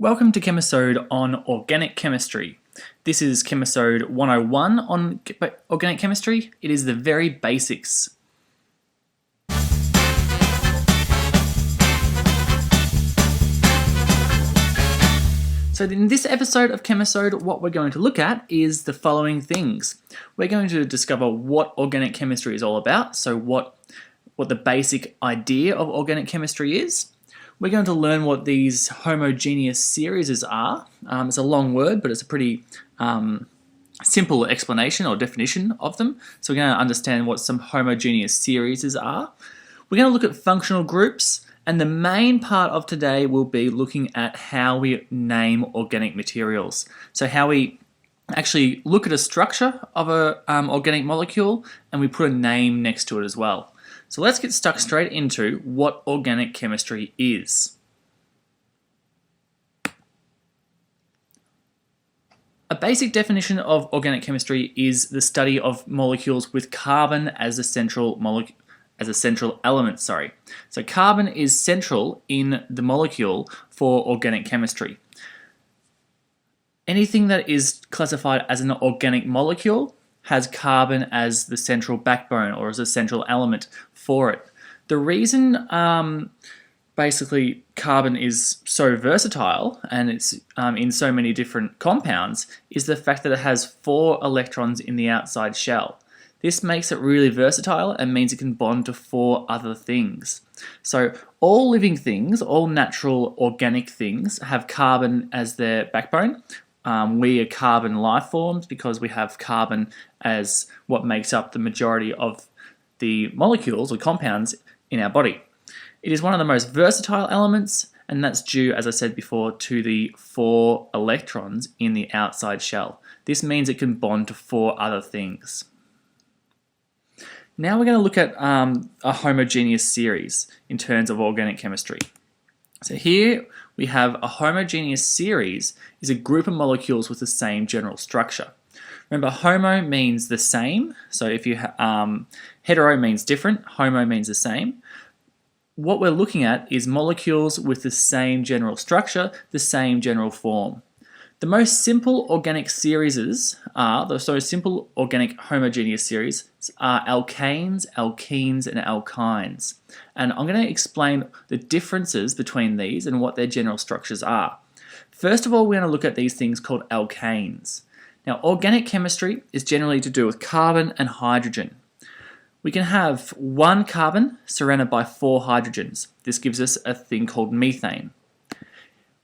Welcome to Chemisode on Organic Chemistry. This is Chemisode 101 on Organic Chemistry. It is the very basics. So in this episode of Chemisode, what we're going to look at is the following things. We're going to discover what organic chemistry is all about, so what the basic idea of organic chemistry is. We're going to learn what these homogeneous series are. It's a long word, but it's a pretty simple explanation or definition of them. So we're going to understand what some homogeneous series are. We're going to look at functional groups, and the main part of today will be looking at how we name organic materials. So how we actually look at a structure of an organic molecule and we put a name next to it as well. So let's get stuck straight into what organic chemistry is. A basic definition of organic chemistry is the study of molecules with carbon as a central element. So carbon is central in the molecule for organic chemistry. Anything that is classified as an organic molecule has carbon as the central backbone or as a central element for it. The reason basically carbon is so versatile and it's in so many different compounds is the fact that it has 4 electrons in the outside shell. This makes it really versatile and means it can bond to 4 other things. So all living things, all natural organic things have carbon as their backbone. We are carbon life forms because we have carbon as what makes up the majority of the molecules or compounds in our body. It is one of the most versatile elements, and that's due, as I said before, to the 4 electrons in the outside shell. This means it can bond to 4 other things. Now we're going to look at a homogeneous series in terms of organic chemistry. So here we have a homogeneous series is a group of molecules with the same general structure. Remember, homo means the same, so if you hetero means different, homo means the same. What we're looking at is molecules with the same general structure, the same general form. The most simple organic series simple organic homogeneous series are alkanes, alkenes, and alkynes. And I'm going to explain the differences between these and what their general structures are. First of all, we're going to look at these things called alkanes. Now, organic chemistry is generally to do with carbon and hydrogen. We can have 1 carbon surrounded by 4 hydrogens. This gives us a thing called methane.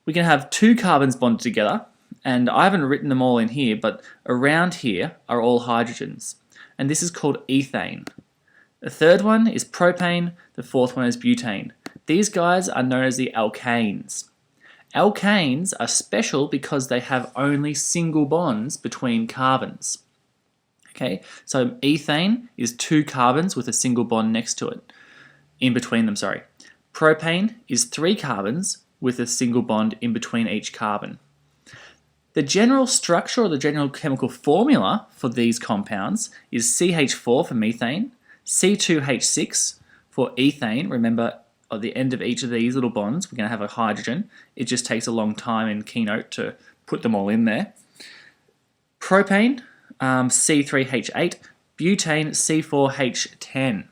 We can have 2 carbons bonded together, and I haven't written them all in here, but around here are all hydrogens, and this is called ethane. The third one is propane, the fourth one is butane. These guys are known as the alkanes. Alkanes are special because they have only single bonds between carbons. Okay, so ethane is 2 carbons with a single bond next to it, in between them, Propane is 3 carbons with a single bond in between each carbon. The general structure or the general chemical formula for these compounds is CH4 for methane, C2H6 for ethane. Remember, at the end of each of these little bonds, we're going to have a hydrogen. It just takes a long time in Keynote to put them all in there. Propane, C3H8, butane, C4H10.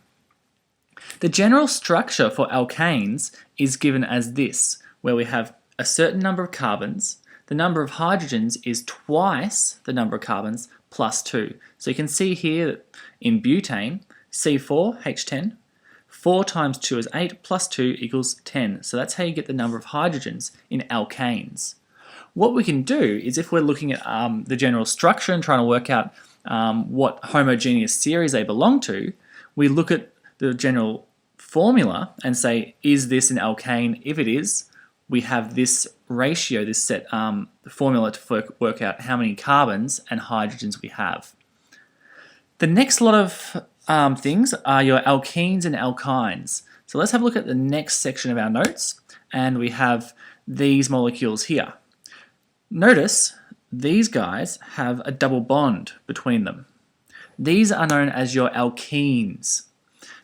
The general structure for alkanes is given as this, where we have a certain number of carbons. The number of hydrogens is twice the number of carbons plus 2. So you can see here that in butane, C4H10, 4 times 2 is 8, plus 2 equals 10. So that's how you get the number of hydrogens in alkanes. What we can do is if we're looking at the general structure and trying to work out what homogeneous series they belong to, we look at the general formula and say, is this an alkane? If it is, we have this ratio, this set formula to work out how many carbons and hydrogens we have. The next lot of things are your alkenes and alkynes. So let's have a look at the next section of our notes, and we have these molecules here. Notice these guys have a double bond between them. These are known as your alkenes.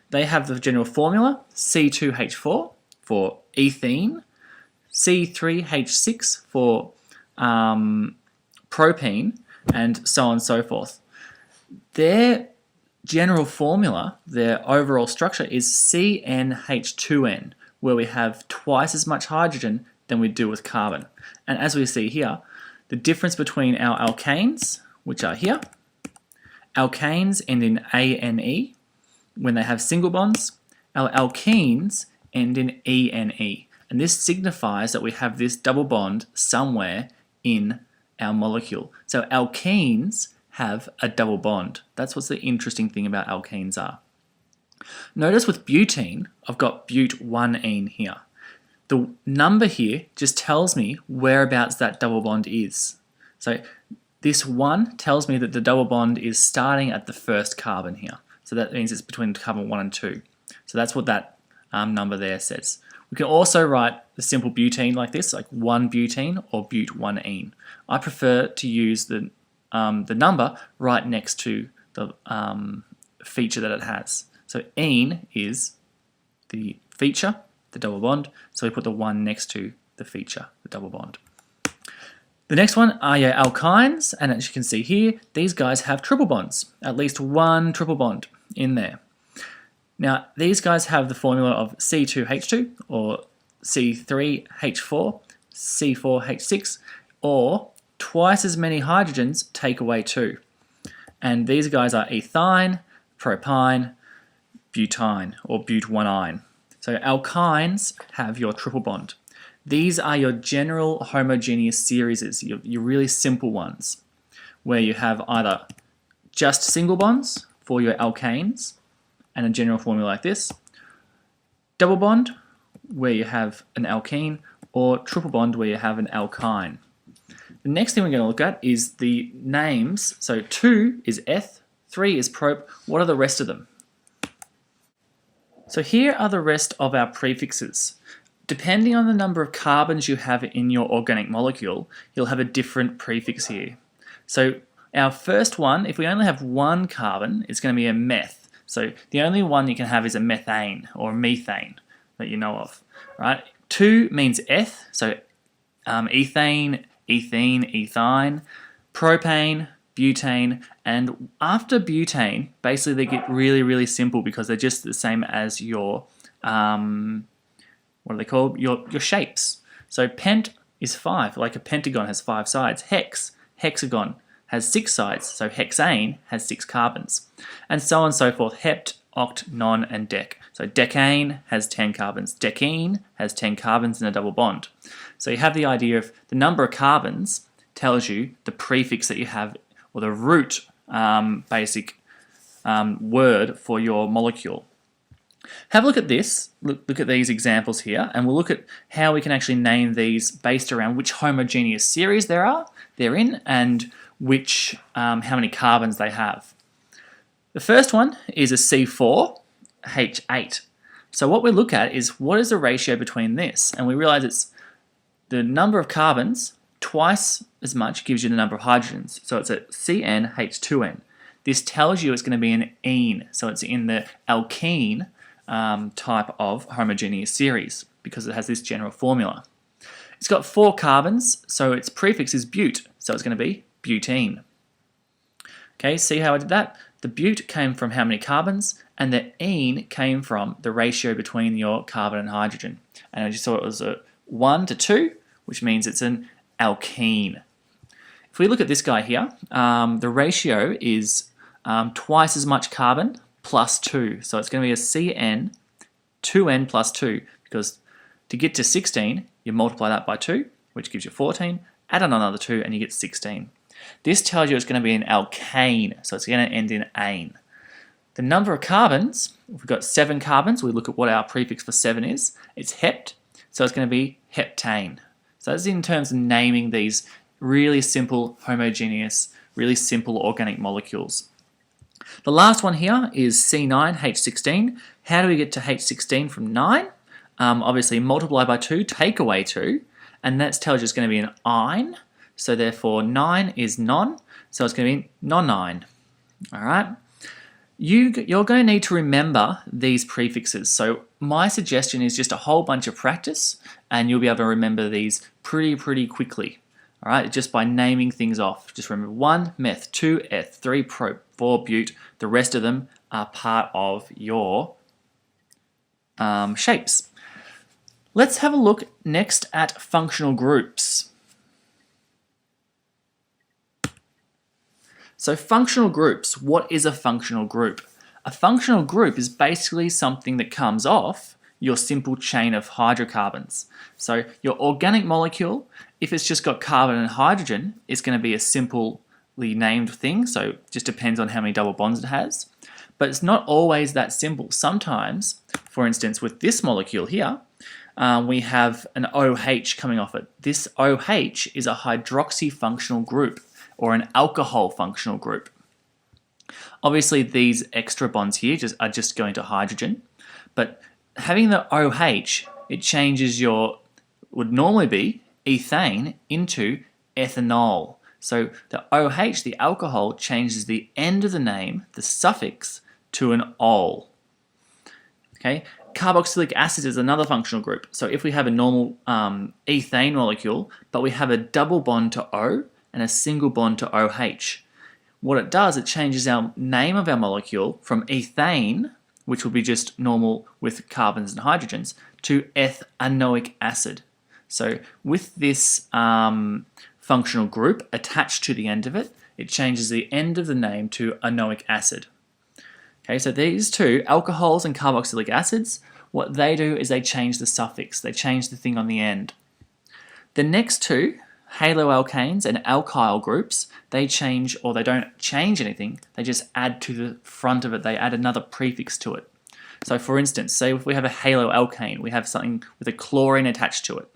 They have the general formula C2H4 for ethene, C3H6 for propene, and so on and so forth. Their general formula, their overall structure is CnH2n, where we have twice as much hydrogen than we do with carbon. And as we see here, the difference between our alkanes, which are here, alkanes end in ane when they have single bonds. Our alkenes end in ene. And this signifies that we have this double bond somewhere in our molecule. So alkenes have a double bond. That's what's the interesting thing about alkenes are. Notice with butene, I've got but1ene here. The number here just tells me whereabouts that double bond is. So this 1 tells me that the double bond is starting at the first carbon here. So that means it's between carbon 1 and 2. So that's what that number there says. We can also write the simple butene like this, like 1-butene or but1ene. I prefer to use the number right next to the feature that it has. So ene is the feature, the double bond, so we put the 1 next to the feature, the double bond. The next one are your alkynes, and as you can see here, these guys have triple bonds, at least one triple bond in there. Now, these guys have the formula of C2H2 or C3H4, C4H6, or twice as many hydrogens take away 2. And these guys are ethine, propyne, butene, or but1ine. So alkynes have your triple bond. These are your general homogeneous series, your really simple ones, where you have either just single bonds for your alkanes, and a general formula like this, double bond, where you have an alkene, or triple bond, where you have an alkyne. The next thing we're going to look at is the names. So 2 is eth, 3 is prop. What are the rest of them? So here are the rest of our prefixes. Depending on the number of carbons you have in your organic molecule, you'll have a different prefix here. So our first one, if we only have one carbon, it's going to be a meth. So the only one you can have is a methane or methane that you know of, right? 2 means eth, so ethane, ethene, ethyne, propane, butane, and after butane, basically they get really, really simple because they're just the same as your, what are they called? Your shapes. So pent is 5, like a pentagon has 5 sides. Hex, hexagon, has 6 sides, so hexane has 6 carbons. And so on and so forth, hept, oct, non, and dec. So decane has 10 carbons. Decene has 10 carbons and a double bond. So you have the idea of the number of carbons tells you the prefix that you have, or the root basic word for your molecule. Have a look at this, look at these examples here, and we'll look at how we can actually name these based around which homogeneous series they're in, and which how many carbons they have. The first one is a C4H8. So what we look at is what is the ratio between this, and we realize it's the number of carbons twice as much gives you the number of hydrogens. So it's a CnH2n. This tells you it's going to be an ene, so it's in the alkene type of homogeneous series because it has this general formula. It's got 4 carbons, so its prefix is but, so it's going to be butene. Okay, see how I did that? The but came from how many carbons, and the ene came from the ratio between your carbon and hydrogen. And I just saw it was a 1 to 2, which means it's an alkene. If we look at this guy here, the ratio is twice as much carbon plus 2. So it's going to be a Cn, 2n plus 2, because to get to 16, you multiply that by 2, which gives you 14, add on another 2, and you get 16. This tells you it's going to be an alkane, so it's going to end in ane. The number of carbons, if we've got 7 carbons, we look at what our prefix for 7 is. It's hept, so it's going to be heptane. So that's in terms of naming these really simple, homogeneous, really simple organic molecules. The last one here is C9H16. How do we get to H16 from 9? Obviously multiply by 2, take away 2, and that tells you it's going to be an ine. So therefore 9 is non, so it's going to be non-ine. Alright? You're going to need to remember these prefixes. So my suggestion is just a whole bunch of practice and you'll be able to remember these pretty quickly. All right, just by naming things off. Just remember 1 meth, 2 eth, 3 prop, 4 bute. The rest of them are part of your shapes. Let's have a look next at functional groups. So functional groups, what is a functional group? A functional group is basically something that comes off your simple chain of hydrocarbons. So your organic molecule, if it's just got carbon and hydrogen, it's going to be a simply named thing, so it just depends on how many double bonds it has. But it's not always that simple. Sometimes, for instance, with this molecule here, we have an OH coming off it. This OH is a hydroxy functional group or an alcohol functional group. Obviously, these extra bonds here are just going to hydrogen, but having the OH, it changes would normally be ethane into ethanol. So the OH, the alcohol, changes the end of the name, the suffix, to an ol. Okay, carboxylic acid is another functional group. So if we have a normal ethane molecule, but we have a double bond to O and a single bond to OH, what it does, it changes our name of our molecule from ethane, which will be just normal with carbons and hydrogens, to ethanoic acid. So with this functional group attached to the end of it, it changes the end of the name to anoic acid. Okay, so these two, alcohols and carboxylic acids, what they do is they change the suffix, they change the thing on the end. The next two, haloalkanes and alkyl groups, they change, or they don't change anything, they just add to the front of it, they add another prefix to it. So for instance, say if we have a haloalkane, we have something with a chlorine attached to it.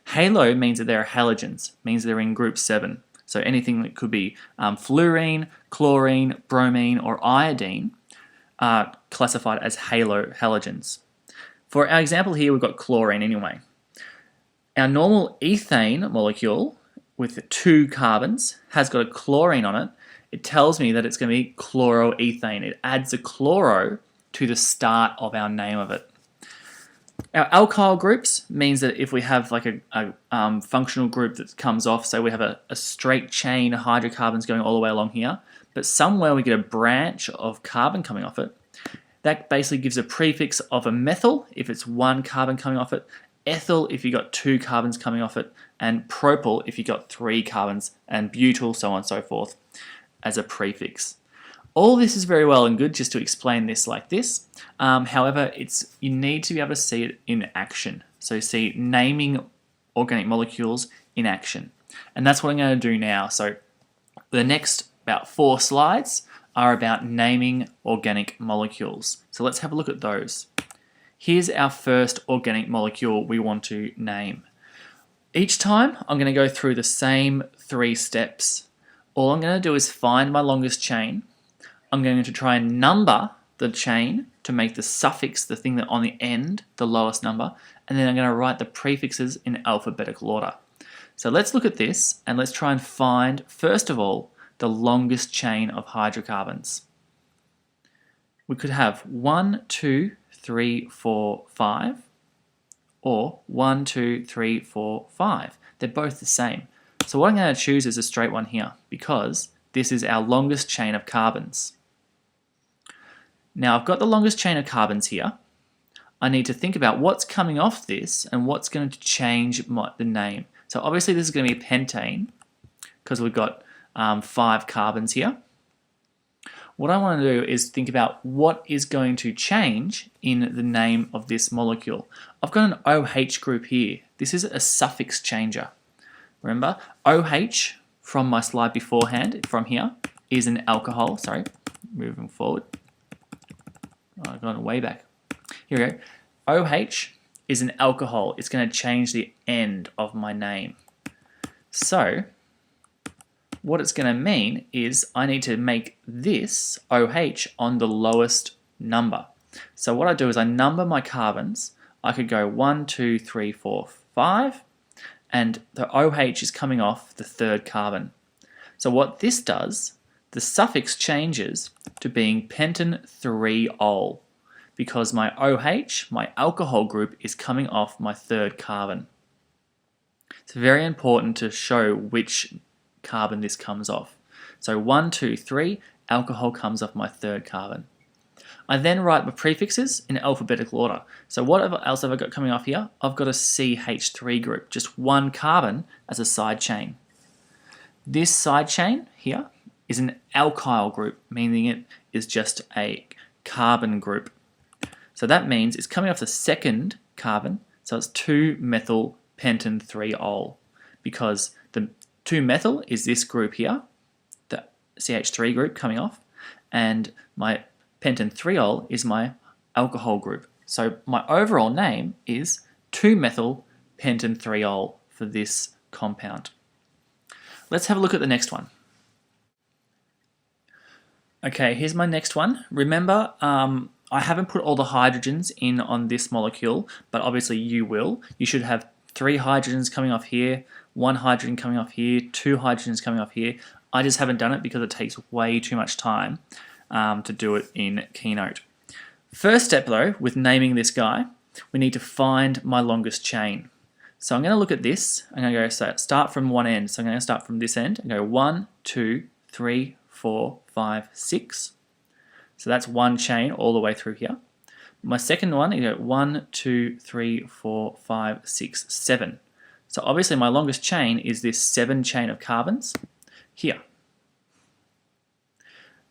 Halo means that they're halogens, means they're in group 7. So anything that could be fluorine, chlorine, bromine, or iodine are classified as halogens. For our example here, we've got chlorine anyway. Our normal ethane molecule with 2 carbons has got a chlorine on it. It tells me that it's going to be chloroethane. It adds a chloro to the start of our name of it. Our alkyl groups means that if we have like a functional group that comes off, so we have a straight chain of hydrocarbons going all the way along here, but somewhere we get a branch of carbon coming off it, that basically gives a prefix of a methyl if it's 1 carbon coming off it, ethyl if you got 2 carbons coming off it, and propyl if you got 3 carbons, and butyl, so on and so forth, as a prefix. All this is very well and good just to explain this like this. However, you need to be able to see it in action. So see naming organic molecules in action. And that's what I'm going to do now. So the next about 4 slides are about naming organic molecules. So let's have a look at those. Here's our first organic molecule we want to name. Each time I'm going to go through the same 3 steps. All I'm going to do is find my longest chain. I'm going to try and number the chain to make the suffix, the thing that on the end, the lowest number, and then I'm going to write the prefixes in alphabetical order. So let's look at this and let's try and find, first of all, the longest chain of hydrocarbons. We could have 1, 2, 3, 4, 5, or 1, 2, 3, 4, 5. They're both the same. So what I'm going to choose is a straight one here because this is our longest chain of carbons. Now I've got the longest chain of carbons here. I need to think about what's coming off this and what's going to change the name. So obviously this is going to be pentane because we've got 5 carbons here. What I want to do is think about what is going to change in the name of this molecule. I've got an OH group here. This is a suffix changer. Remember, OH from my slide beforehand, from here, is an alcohol. Sorry, moving forward. Oh, I've gone way back. Here we go. OH is an alcohol. It's going to change the end of my name. So what it's going to mean is I need to make this OH on the lowest number. So what I do is I number my carbons. I could go 1, 2, 3, 4, 5, and the OH is coming off the 3rd carbon. So what this does, the suffix changes to being pentan-3-ol because my OH, my alcohol group, is coming off my third carbon. It's very important to show which carbon this comes off. So 1, 2, 3, alcohol comes off my third carbon. I then write my prefixes in alphabetical order. So what else have I got coming off here? I've got a CH3 group, just one carbon as a side chain. This side chain here is an alkyl group, meaning it is just a carbon group. So that means it's coming off the second carbon, so it's 2-methyl pentan-3-ol, because the 2-methyl is this group here, the CH3 group coming off, and my pentan-3-ol is my alcohol group. So my overall name is 2-methyl pentan-3-ol for this compound. Let's have a look at the next one. Okay, here's my next one. Remember, I haven't put all the hydrogens in on this molecule, but obviously you will. You should have 3 hydrogens coming off here, 1 hydrogen coming off here, 2 hydrogens coming off here. I just haven't done it because it takes way too much time to do it in Keynote. First step though, with naming this guy, we need to find my longest chain. So I'm going to look at this. I'm going to go start from one end. So I'm going to start from this end and go 1, 2, 3, 4, 5, 6. So that's one chain all the way through here. My second one, you go 1, 2, 3, 4, 5, 6, 7. So obviously my longest chain is this 7 chain of carbons here.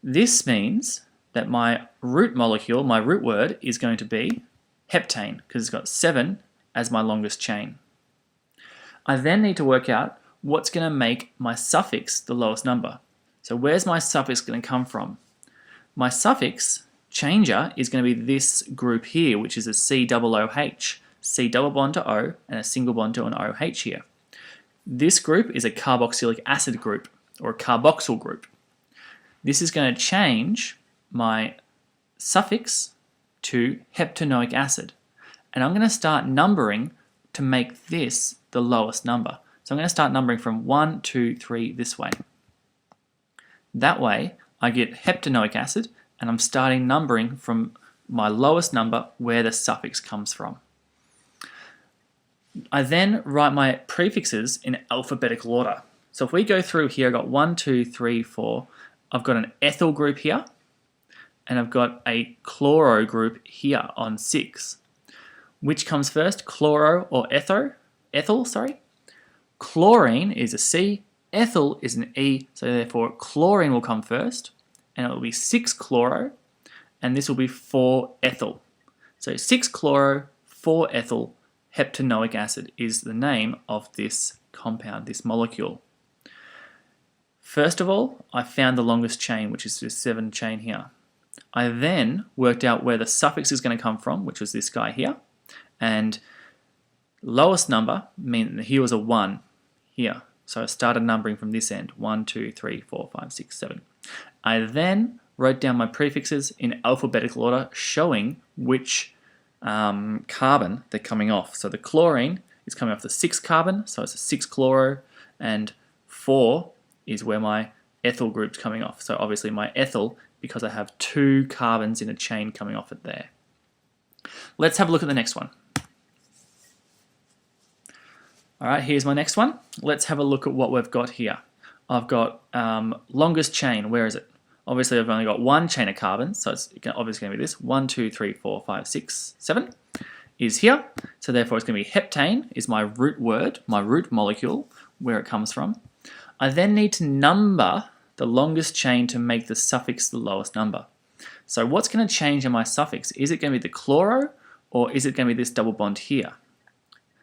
This means that my root molecule, my root word, is going to be heptane because it's got 7 as my longest chain. I then need to work out what's going to make my suffix the lowest number. So where's my suffix going to come from? My suffix changer is going to be this group here, which is a COOH, C double bond to O and a single bond to an OH here. This group is a carboxylic acid group or a carboxyl group. This is going to change my suffix to heptanoic acid. And I'm going to start numbering to make this the lowest number. So I'm going to start numbering from 1, 2, 3 this way. That way I get heptanoic acid and I'm starting numbering from my lowest number where the suffix comes from. I then write my prefixes in alphabetical order. So if we go through here, I've got 1, 2, 3, 4. I've got an ethyl group here and I've got a chloro group here on 6. Which comes first, chloro or ethyl, sorry. Chlorine is a C, ethyl is an E, so therefore chlorine will come first, and it will be 6-chloro, and this will be 4-ethyl. So 6-chloro, 4-ethyl, heptanoic acid is the name of this compound, this molecule. First of all, I found the longest chain, which is this 7 chain here. I then worked out where the suffix is going to come from, which was this guy here, and lowest number means here was a 1 here. So I started numbering from this end, 1, 2, 3, 4, 5, 6, 7. I then wrote down my prefixes in alphabetical order showing which carbon they're coming off. So the chlorine is coming off the 6th carbon, so it's a 6-chloro, and 4 is where my ethyl group's coming off. So obviously my ethyl, because I have 2 carbons in a chain coming off it there. Let's have a look at the next one. Alright, here's my next one. Let's have a look at what we've got here. I've got longest chain, where is it? Obviously I've only got 1 chain of carbons, so it's obviously going to be this. 1, 2, 3, 4, 5, 6, 7 is here. So therefore it's going to be heptane is my root word, my root molecule, where it comes from. I then need to number the longest chain to make the suffix the lowest number. So what's going to change in my suffix? Is it going to be the chloro or is it going to be this double bond here?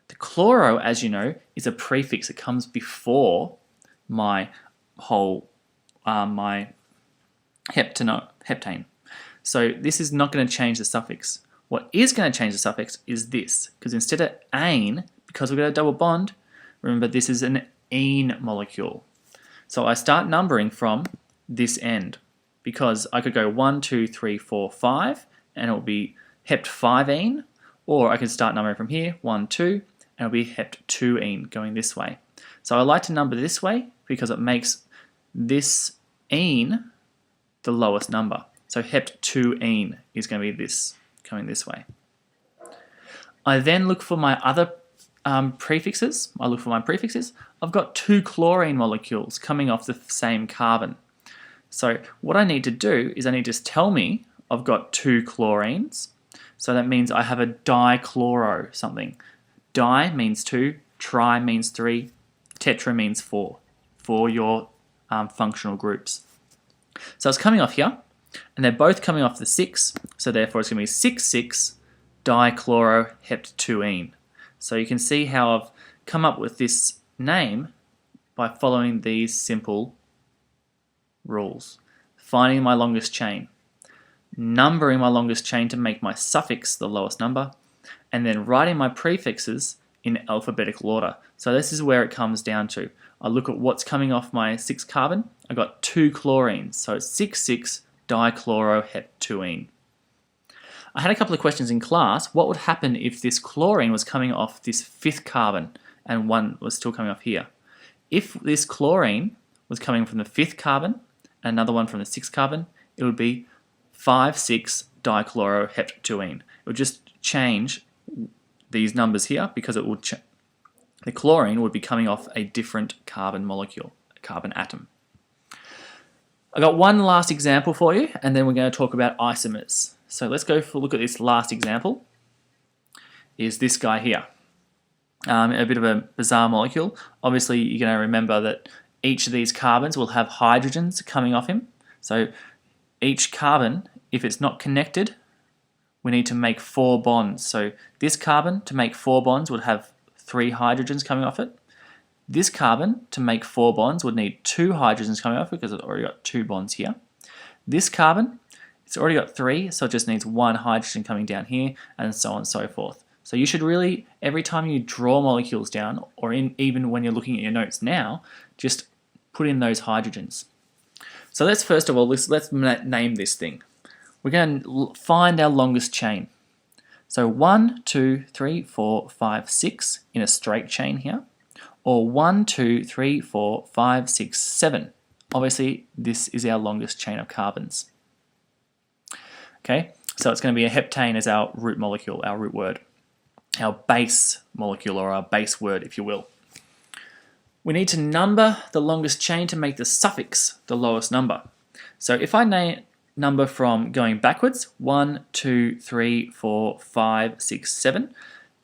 The chloro, as you know, is a prefix. It comes before my whole, my heptane. So this is not going to change the suffix. What is going to change the suffix is this, because instead of ane, because we've got a double bond, remember this is an ene molecule. So I start numbering from this end, because I could go 1, 2, 3, 4, 5, and it will be hept5-ene, or I could start numbering from here, 1, 2, and it'll be hept2-ene going this way. So I like to number this way because it makes this ene, the lowest number. So hept2ene is going to be this, coming this way. I then look for my other prefixes. I've got 2 chlorine molecules coming off the same carbon. So what I need to do is I need to tell me I've got 2 chlorines. So that means I have a dichloro something. Di means 2, tri means 3, tetra means 4 for your functional groups. So it's coming off here, and they're both coming off the 6, so therefore it's going to be 6,6 dichlorohept2ene. So you can see how I've come up with this name by following these simple rules. Finding my longest chain, numbering my longest chain to make my suffix the lowest number, and then writing my prefixes in alphabetical order. So this is where it comes down to. I look at what's coming off my 6 carbon. I got 2 chlorines, so it's 6,6 dichlorohept2ene. I had a couple of questions in class. What would happen if this chlorine was coming off this 5th carbon and one was still coming off here? If this chlorine was coming from the 5th carbon and another one from the 6th carbon, it would be 5,6 dichlorohept2ene. It would just change these numbers here because it would the chlorine would be coming off a different carbon molecule, a carbon atom. I got one last example for you, and then we're going to talk about isomers. So let's go for a look at this last example. Is this guy here. A bit of a bizarre molecule. Obviously, you're going to remember that each of these carbons will have hydrogens coming off him. So each carbon, if it's not connected, we need to make 4 bonds. So this carbon, to make 4 bonds, would have 3 hydrogens coming off it. This carbon, to make 4 bonds, would need 2 hydrogens coming off it because it's already got 2 bonds here. This carbon, it's already got 3, so it just needs 1 hydrogen coming down here, and so on and so forth. So you should really, every time you draw molecules down, or even when you're looking at your notes now, just put in those hydrogens. So let's first of all, let's name this thing. We're going to find our longest chain. So 1, 2, 3, 4, 5, 6 in a straight chain here, or 1, 2, 3, 4, 5, 6, 7. Obviously, this is our longest chain of carbons. Okay, so it's going to be a heptane as our root molecule, our root word, our base molecule, or our base word, if you will. We need to number the longest chain to make the suffix the lowest number. So if I number from going backwards, 1, 2, 3, 4, 5, 6, 7,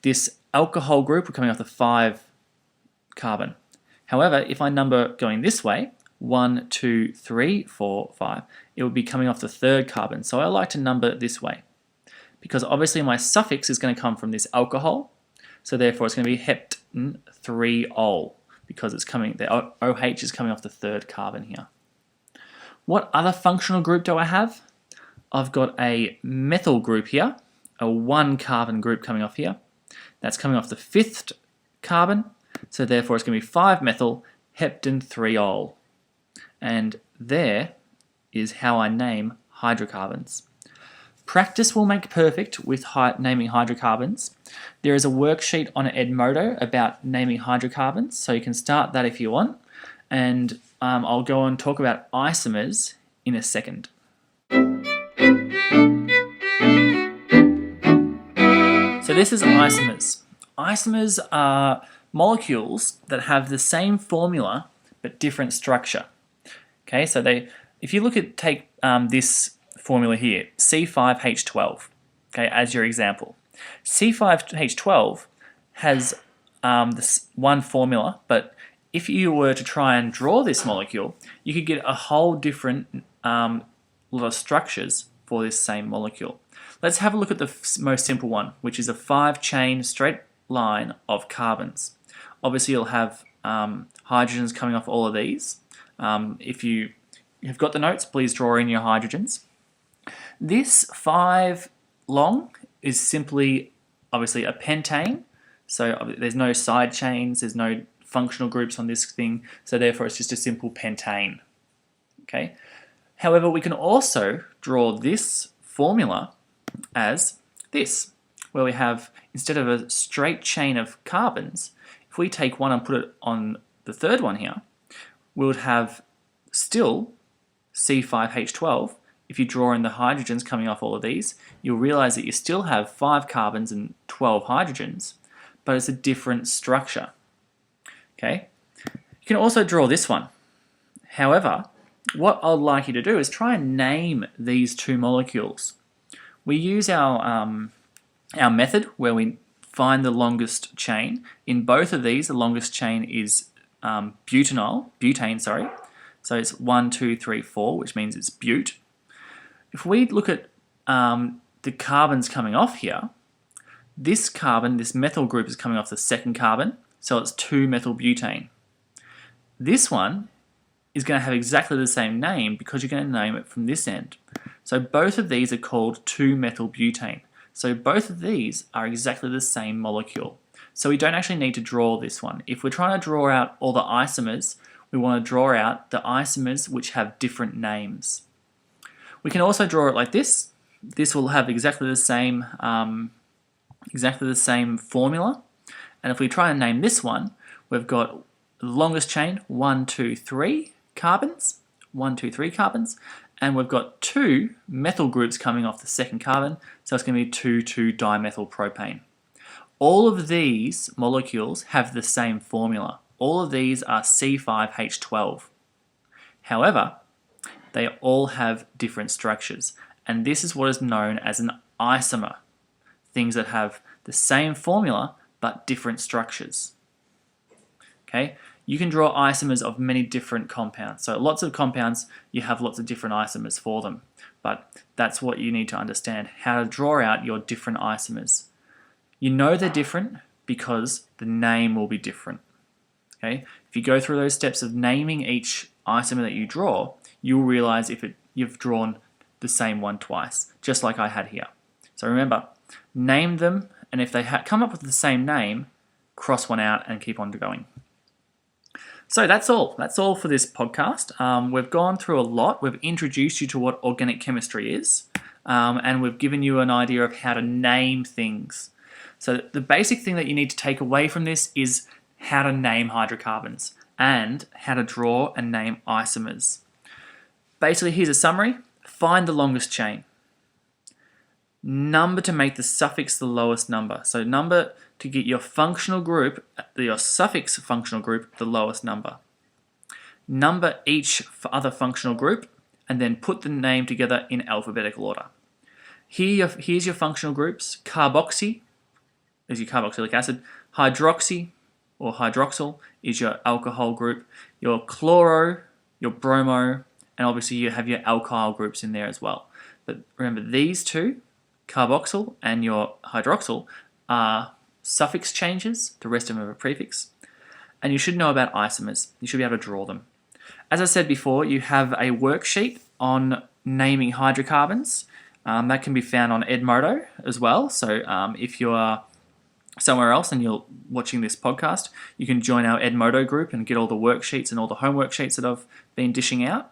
this alcohol group will coming off the 5 carbon. However, if I number going this way, 1, 2, 3, 4, 5, it will be coming off the 3rd carbon. So I like to number it this way because obviously my suffix is going to come from this alcohol. So therefore it's going to be heptan-3-ol because it's coming, the OH is coming off the 3rd carbon here. What other functional group do I have? I've got a methyl group here, a 1 carbon group coming off here. That's coming off the 5th carbon. So therefore it's going to be 5-methyl heptan-3-ol. And there is how I name hydrocarbons. Practice will make perfect with naming hydrocarbons. There is a worksheet on Edmodo about naming hydrocarbons, so you can start that if you want. And I'll go and talk about isomers in a second. So this is isomers. Isomers are molecules that have the same formula but different structure. Okay, so if you take this formula here, C5H12, okay, as your example. C5H12 has this one formula, but if you were to try and draw this molecule, you could get a whole different lot of structures for this same molecule. Let's have a look at the most simple one, which is a 5-chain straight line of carbons. Obviously, you'll have hydrogens coming off all of these. If you have got the notes, please draw in your hydrogens. This 5 long is simply, obviously, a pentane. So there's no side chains, there's no functional groups on this thing, so therefore it's just a simple pentane. Okay. However, we can also draw this formula as this, where we have, instead of a straight chain of carbons, if we take one and put it on the 3rd one here, we would have still C5H12, if you draw in the hydrogens coming off all of these, you'll realize that you still have 5 carbons and 12 hydrogens, but it's a different structure. Okay? You can also draw this one. However, what I'd like you to do is try and name these two molecules. We use our method where we find the longest chain. In both of these, the longest chain is butane, sorry. So it's 1, 2, 3, 4, which means it's bute. If we look at the carbons coming off here, this carbon, this methyl group is coming off the second carbon, so it's 2-methylbutane. This one is going to have exactly the same name because you're going to name it from this end. So both of these are called 2-methylbutane. So both of these are exactly the same molecule. So we don't actually need to draw this one. If we're trying to draw out all the isomers, we want to draw out the isomers which have different names. We can also draw it like this. This will have exactly the same formula. And if we try and name this one, we've got the longest chain, 1, 2, 3 carbons, 1, 2, 3 carbons, and we've got 2 methyl groups coming off the second carbon, so it's going to be 2,2-dimethylpropane. All of these molecules have the same formula. All of these are C5H12. However, they all have different structures, and this is what is known as an isomer. Things that have the same formula but different structures. Okay, you can draw isomers of many different compounds. So lots of compounds, you have lots of different isomers for them. But that's what you need to understand, how to draw out your different isomers. You know they're different because the name will be different. Okay, if you go through those steps of naming each isomer that you draw, you'll realize if you've drawn the same one twice, just like I had here. So remember, name them, and if they come up with the same name, cross one out and keep on going. So that's all. That's all for this podcast. We've gone through a lot. We've introduced you to what organic chemistry is, and we've given you an idea of how to name things. So the basic thing that you need to take away from this is how to name hydrocarbons and how to draw and name isomers. Basically, here's a summary. Find the longest chain. Number to make the suffix the lowest number. So number to get your functional group, your suffix functional group, the lowest number. Number each other functional group, and then put the name together in alphabetical order. Here's your functional groups. Carboxy is your carboxylic acid. Hydroxy or hydroxyl is your alcohol group. Your chloro, your bromo, and obviously you have your alkyl groups in there as well. But remember, these two, carboxyl and your hydroxyl, are suffix changes. The rest of them are a prefix. And you should know about isomers. You should be able to draw them. As I said before, you have a worksheet on naming hydrocarbons. That can be found on Edmodo as well. So if you are somewhere else and you're watching this podcast, you can join our Edmodo group and get all the worksheets and all the homework sheets that I've been dishing out.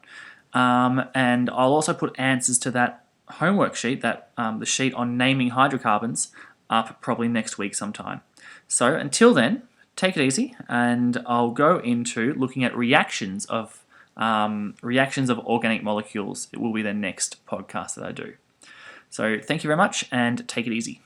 And I'll also put answers to that homework sheet, the sheet on naming hydrocarbons, up probably next week sometime. So until then, take it easy, and I'll go into looking at reactions of organic molecules. It will be the next podcast that I do. So thank you very much, and take it easy.